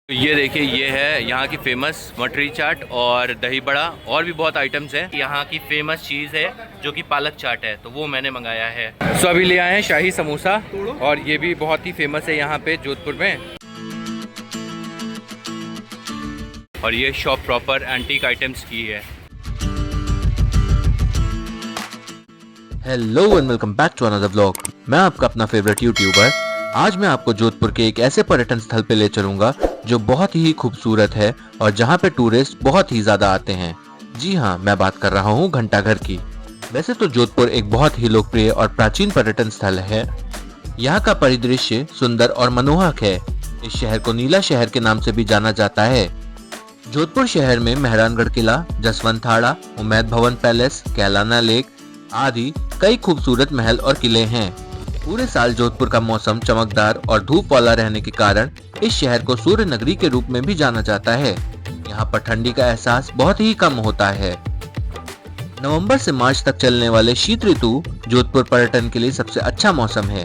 तो ये देखिए, ये है यहाँ की फेमस मटरी चाट और दही बड़ा और भी बहुत आइटम्स हैं। यहाँ की फेमस चीज़ है जो कि पालक चाट है, तो वो मैंने मंगाया है। सो अभी ले आए हैं शाही समोसा और ये भी बहुत ही फेमस है यहाँ पे जोधपुर में। और ये शॉप प्रॉपर एंटीक आइटम्स की है। Hello and welcome back to another vlog. मैं आपका अपना फेवरेट यूट्यूबर। आज मैं आपको जोधपुर के एक ऐसे पर्यटन स्थल पे ले चलूंगा जो बहुत ही खूबसूरत है और जहाँ पे टूरिस्ट बहुत ही ज्यादा आते हैं। जी हाँ, मैं बात कर रहा हूँ घंटाघर की। वैसे तो जोधपुर एक बहुत ही लोकप्रिय और प्राचीन पर्यटन स्थल है। यहाँ का परिदृश्य सुंदर और मनमोहक है। इस शहर को नीला शहर के नाम से भी जाना जाता है। जोधपुर शहर में मेहरानगढ़ किला, जसवंत थाड़ा, उमैद भवन पैलेस, कैलाना लेक आदि कई खूबसूरत महल और किले हैं। पूरे साल जोधपुर का मौसम चमकदार और धूप वाला रहने के कारण इस शहर को सूर्य नगरी के रूप में भी जाना जाता है। यहाँ पर ठंडी का एहसास बहुत ही कम होता है। नवंबर से मार्च तक चलने वाले शीत ऋतु जोधपुर पर्यटन के लिए सबसे अच्छा मौसम है।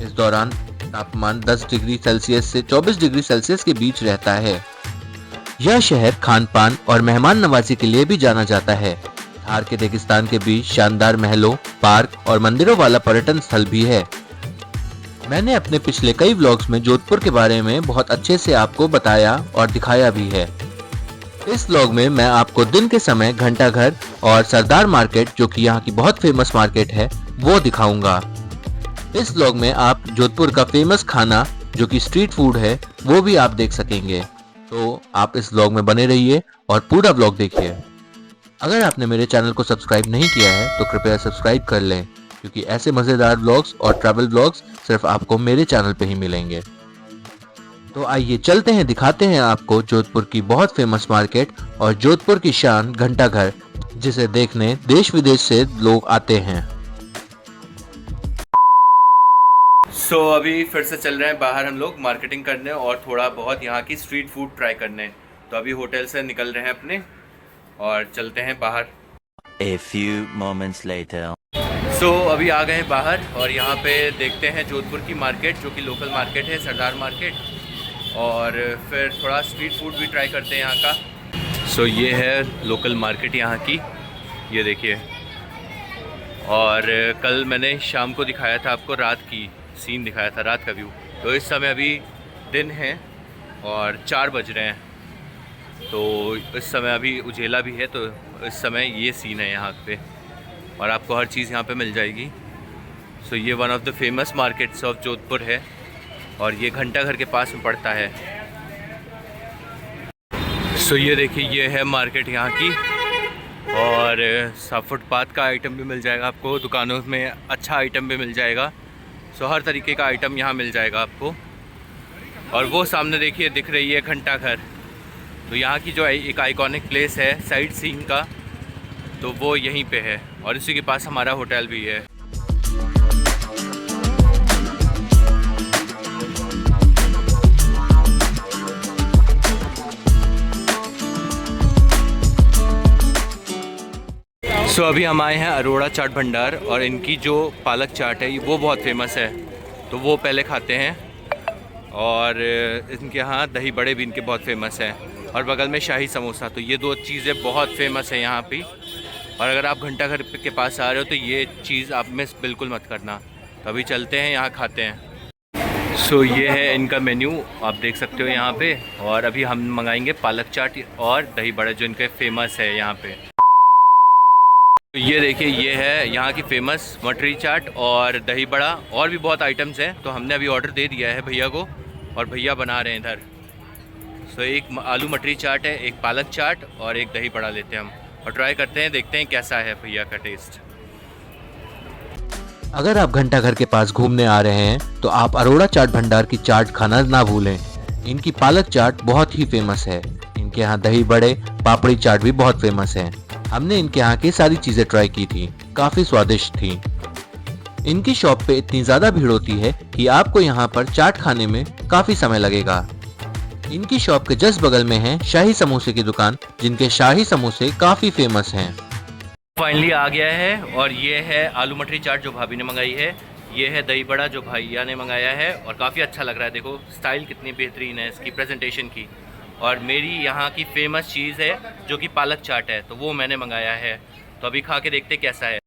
इस दौरान तापमान 10 डिग्री सेल्सियस से 24 डिग्री सेल्सियस के बीच रहता है। यह शहर खान पान और मेहमान नवाजी के लिए भी जाना जाता है। थार के रेगिस्तान के बीच शानदार महलों, पार्क और मंदिरों वाला पर्यटन स्थल भी है। मैंने अपने पिछले कई व्लॉग्स में जोधपुर के बारे में बहुत अच्छे से आपको बताया और दिखाया भी है। इस व्लॉग में मैं आपको दिन के समय घंटाघर और सरदार मार्केट, जो कि यहाँ की बहुत फेमस मार्केट है, वो दिखाऊंगा। इस व्लॉग में आप जोधपुर का फेमस खाना, जो कि स्ट्रीट फूड है, वो भी आप देख सकेंगे। तो आप इस व्लॉग में बने रहिए और पूरा व्लॉग देखिए। अगर आपने मेरे चैनल को सब्सक्राइब नहीं किया है तो कृपया सब्सक्राइब कर लें, क्योंकि ऐसे मज़ेदार व्लॉग्स और ट्रैवल व्लॉग्स सिर्फ आपको मेरे चैनल पे ही मिलेंगे। तो आइए चलते हैं, दिखाते हैं आपको जोधपुर की बहुत फेमस मार्केट और जोधपुर की शान घंटाघर, जिसे देखने देश विदेश से लोग आते हैं। सो अभी फिर से चल रहे हैं बाहर हम लोग मार्केटिंग करने और थोड़ा बहुत यहाँ की स्ट्रीट फूड ट्राई करने। तो अभी होटल से निकल रहे हैं अपने और चलते हैं बाहर। A few moments later. सो अभी आ गए हैं बाहर और यहाँ पे देखते हैं जोधपुर की मार्केट, जो कि लोकल मार्केट है, सरदार मार्केट। और फिर थोड़ा स्ट्रीट फूड भी ट्राई करते हैं यहाँ का। सो ये है लोकल मार्केट यहाँ की, ये देखिए। और कल मैंने शाम को दिखाया था आपको, रात की सीन दिखाया था, रात का व्यू। तो इस समय अभी दिन है और 4 बज रहे हैं। तो इस समय अभी उजेला भी है, तो इस समय ये सीन है यहाँ पे और आपको हर चीज़ यहाँ पे मिल जाएगी। सो ये one of the famous markets of Jodhpur है और ये घंटाघर के पास में पड़ता है। सो ये देखिए, ये है मार्केट यहाँ की। और फुटपाथ का आइटम भी मिल जाएगा आपको, दुकानों में अच्छा आइटम भी मिल जाएगा। सो हर तरीके का आइटम यहाँ मिल जाएगा आपको। और वो सामने देखिए दिख रही है घंटाघर। तो यहाँ की जो एक आइकॉनिक प्लेस है साइट सीइंग का, तो वो यहीं पे है और इसी के पास हमारा होटल भी है। सो अभी हम आए हैं अरोड़ा चाट भंडार और इनकी जो पालक चाट है वो बहुत फेमस है, तो वो पहले खाते हैं। और इनके यहाँ दही बड़े भी इनके बहुत फेमस हैं और बगल में शाही समोसा। तो ये 2 चीज़ें बहुत फेमस है यहाँ पे। और अगर आप घंटाघर के पास आ रहे हो तो ये चीज़ आप मिस बिल्कुल मत करना। तो अभी चलते हैं, यहाँ खाते हैं। सो ये है इनका मेन्यू, आप देख सकते हो यहाँ पे। और अभी हम मंगाएंगे पालक चाट और दही बड़ा, जो इनके फेमस है यहाँ पे। तो ये देखिए, ये है यहाँ की फेमस मटरी चाट और दही बड़ा और भी बहुत आइटम्स हैं। तो हमने अभी ऑर्डर दे दिया है भैया को और भैया बना रहे हैं इधर। सो एक आलू मटरी चाट है, एक पालक चाट और एक दही बड़ा लेते हैं हम और ट्राई करते हैं, देखते हैं कैसा है भैया का टेस्ट। अगर आप घंटाघर के पास घूमने आ रहे हैं तो आप अरोड़ा चाट भंडार की चाट खाना ना भूलें। इनकी पालक चाट बहुत ही फेमस है। इनके यहाँ दही बड़े, पापड़ी चाट भी बहुत फेमस है। हमने इनके यहाँ की सारी चीजें ट्राई की थी, काफी स्वादिष्ट थी। इनकी शॉप पे इतनी ज्यादा भीड़ होती है कि आपको यहाँ पर चाट खाने में काफी समय लगेगा। इनकी शॉप के जस्ट बगल में है शाही समोसे की दुकान, जिनके शाही समोसे काफी फेमस हैं। फाइनली आ गया है और ये है आलू मटरी चाट जो भाभी ने मंगाई है। ये है दही बड़ा जो भैया ने मंगाया है और काफ़ी अच्छा लग रहा है। देखो स्टाइल कितनी बेहतरीन है इसकी प्रेजेंटेशन की। और मेरी यहाँ की फेमस चीज़ है जो कि पालक चाट है, तो वो मैंने मंगाया है। तो अभी खा के देखते कैसा है।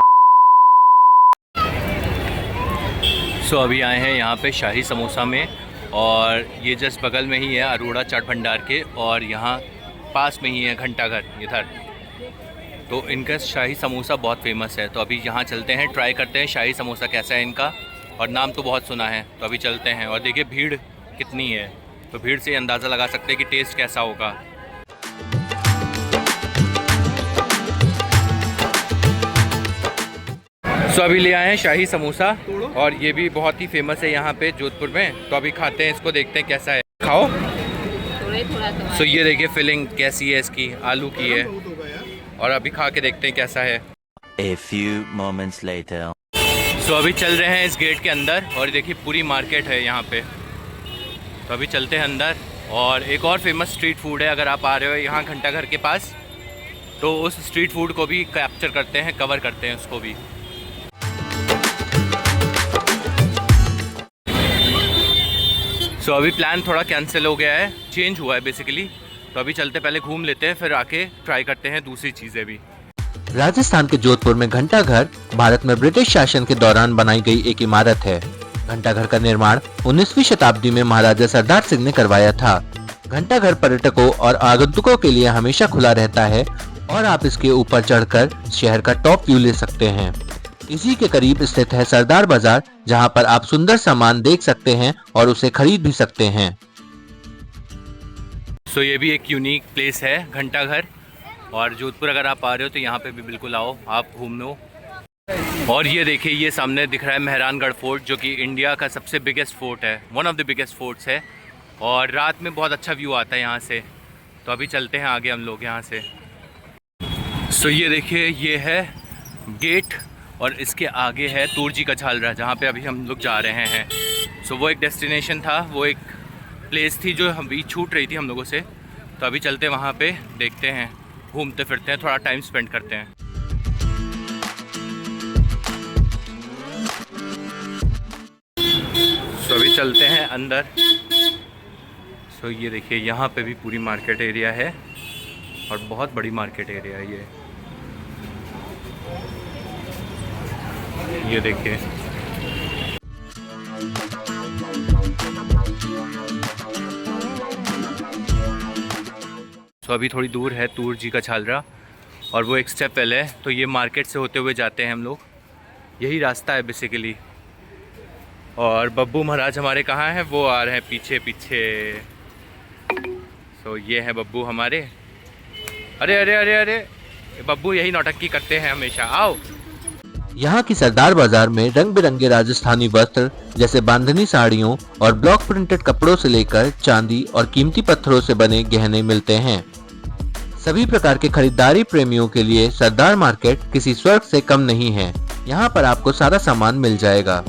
सो अभी आए हैं यहाँ पे शाही समोसा में, और ये जस्ट बगल में ही है अरोड़ा चाट भंडार के, और यहाँ पास में ही है घंटाघर इधर। तो इनका शाही समोसा बहुत फेमस है। तो अभी यहाँ चलते हैं, ट्राई करते हैं शाही समोसा कैसा है इनका। और नाम तो बहुत सुना है, तो अभी चलते हैं। और देखिए भीड़ कितनी है, तो भीड़ से अंदाज़ा लगा सकते हैं कि टेस्ट कैसा होगा। सो अभी ले आए हैं शाही समोसा, और ये भी बहुत ही फेमस है यहाँ पे जोधपुर में। तो अभी खाते हैं इसको, देखते हैं कैसा है। खाओ। सो ये देखिए फिलिंग कैसी है इसकी, आलू की है। और अभी खा के देखते हैं कैसा है। A few moments later. सो अभी चल रहे हैं इस गेट के अंदर, और देखिए पूरी मार्केट है यहाँ पे। तो अभी चलते हैं अंदर। और एक और फेमस स्ट्रीट फूड है, अगर आप आ रहे हो यहाँ घंटाघर के पास, तो उस स्ट्रीट फूड को भी कैप्चर करते हैं, कवर करते हैं उसको भी। सो अभी प्लान थोड़ा कैंसिल हो गया है, चेंज हुआ है बेसिकली। तो अभी चलते, पहले घूम लेते हैं, फिर आके ट्राई करते हैं दूसरी चीज़ें भी। राजस्थान के जोधपुर में घंटाघर भारत में ब्रिटिश शासन के दौरान बनाई गई एक इमारत है। घंटाघर का निर्माण 19वीं शताब्दी में महाराजा सरदार सिंह ने करवाया था। घंटाघर पर्यटकों और आगंतुकों के लिए हमेशा खुला रहता है, और आप इसके ऊपर चढ़कर शहर का टॉप व्यू ले सकते हैं। इसी के करीब स्थित है सरदार बाजार, जहां पर आप सुंदर सामान देख सकते हैं और उसे खरीद भी सकते हैं। सो ये भी एक यूनिक प्लेस है घंटाघर, और जोधपुर अगर आप आ रहे हो तो यहाँ पे भी बिल्कुल आओ, आप घूम लो। और ये देखिए, ये सामने दिख रहा है मेहरानगढ़ फोर्ट, जो कि इंडिया का सबसे बिगेस्ट फोर्ट है, one of the biggest forts है। और रात में बहुत अच्छा व्यू आता है यहाँ से। तो अभी चलते हैं आगे हम लोग यहाँ से। सो ये देखिए, ये है गेट, और इसके आगे है तूरजी का झालरा, जहाँ पे अभी हम लोग जा रहे हैं। सो वो एक डेस्टिनेशन था, वो एक प्लेस थी जो अभी छूट रही थी हम लोगों से। तो अभी चलते हैं वहाँ पे, देखते हैं, घूमते फिरते हैं, थोड़ा टाइम स्पेंड करते हैं। सो अभी चलते हैं अंदर। सो ये देखिए, यहाँ पे भी पूरी मार्केट एरिया है, और बहुत बड़ी मार्केट एरिया है ये देखिए। तो अभी थोड़ी दूर है तूरजी का झालरा, और वो एक स्टेप पहले है। तो ये मार्केट से होते हुए जाते हैं हम लोग, यही रास्ता है बेसिकली। और बब्बू महाराज हमारे कहाँ हैं, वो आ रहे हैं पीछे पीछे। तो ये हैं बब्बू हमारे। अरे अरे अरे अरे, बब्बू यही नौटंकी करते हैं हमेशा। आओ। यहाँ की सरदार बाजार में रंग बिरंगे राजस्थानी वस्त्र जैसे बांधनी साड़ियों और ब्लॉक प्रिंटेड कपड़ों से लेकर चांदी और कीमती पत्थरों से बने गहने मिलते हैं। सभी प्रकार के खरीदारी प्रेमियों के लिए सरदार मार्केट किसी स्वर्ग से कम नहीं है। यहाँ पर आपको सारा सामान मिल जाएगा।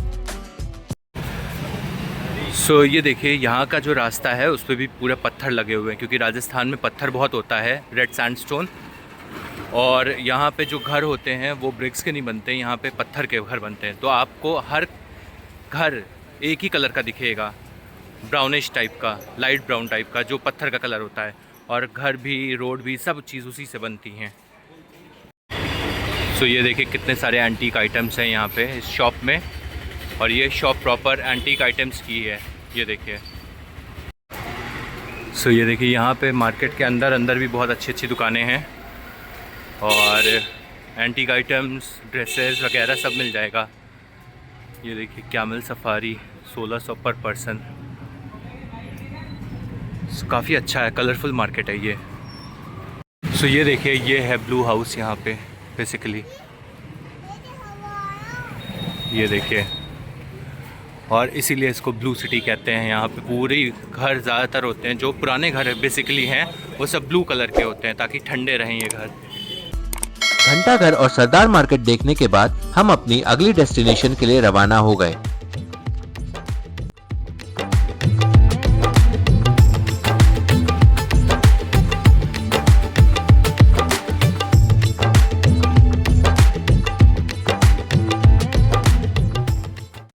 सो ये देखिए, यहाँ का जो रास्ता है उस पर भी पूरे पत्थर लगे हुए हैं, क्योंकि राजस्थान में पत्थर बहुत होता है, रेड सैंडस्टोन। और यहाँ पे जो घर होते हैं वो ब्रिक्स के नहीं बनते, यहाँ पे पत्थर के घर बनते हैं। तो आपको हर घर एक ही कलर का दिखेगा, ब्राउनिश टाइप का, लाइट ब्राउन टाइप का, जो पत्थर का कलर होता है। और घर भी, रोड भी, सब चीज़ उसी से बनती हैं। सो ये देखिए, कितने सारे एंटीक आइटम्स हैं यहाँ पे इस शॉप में। और ये शॉप प्रॉपर एंटीक आइटम्स की है, ये देखिए। सो ये देखिए, यहाँ पे मार्केट के अंदर भी बहुत अच्छी अच्छी दुकानें हैं, और एंटीक आइटम्स, ड्रेसेस वगैरह सब मिल जाएगा। ये देखिए, कैमल सफारी 1600 पर पर्सन। काफ़ी अच्छा है, कलरफुल मार्केट है ये। सो ये देखिए, ये है ब्लू हाउस यहाँ पे बेसिकली, ये देखिए। और इसीलिए इसको ब्लू सिटी कहते हैं। यहाँ पे पूरे घर ज़्यादातर होते हैं, जो पुराने घर बेसिकली हैं वो सब ब्लू कलर के होते हैं, ताकि ठंडे रहें ये घर। घंटाघर और सरदार मार्केट देखने के बाद हम अपनी अगली डेस्टिनेशन के लिए रवाना हो गए।